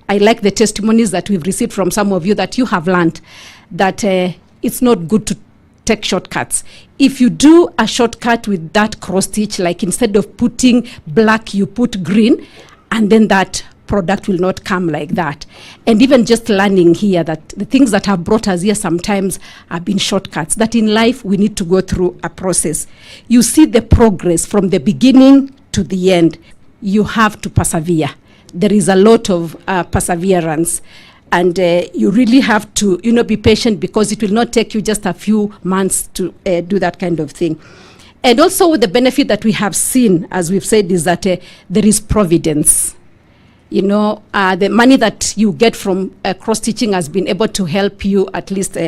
I like the testimonies that we've received from some of you, that you have learned that it's not good to take shortcuts. If you do a shortcut with that cross stitch, like instead of putting black, you put green, and then that product will not come like that. And even just learning here that the things that have brought us here sometimes have been shortcuts, that in life we need to go through a process. You see the progress from the beginning to the end. You have to persevere. There is a lot of perseverance, and you really have to, be patient, because it will not take you just a few months to do that kind of thing. And also the benefit that we have seen, as we've said, is that there is providence. The money that you get from cross-stitching has been able to help you, at least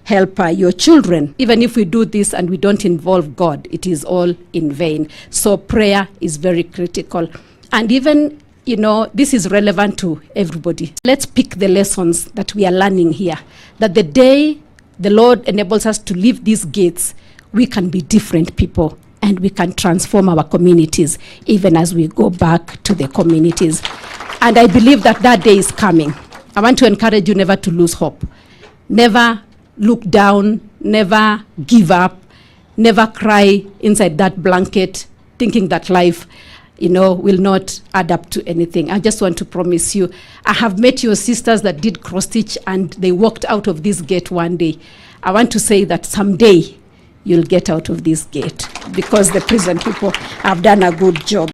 help your children. Even if we do this and we don't involve God, it is all in vain. So prayer is very critical. And even this is relevant to everybody. Let's pick the lessons that we are learning here, that the day the Lord enables us to leave these gates, we can be different people, and we can transform our communities even as we go back to the communities. And I believe that that day is coming. I want to encourage you never to lose hope. Never look down, never give up, never cry inside that blanket thinking that life will not add up to anything. I just want to promise you, I have met your sisters that did cross-stitch and they walked out of this gate one day. I want to say that someday you'll get out of this gate, because the prison people have done a good job.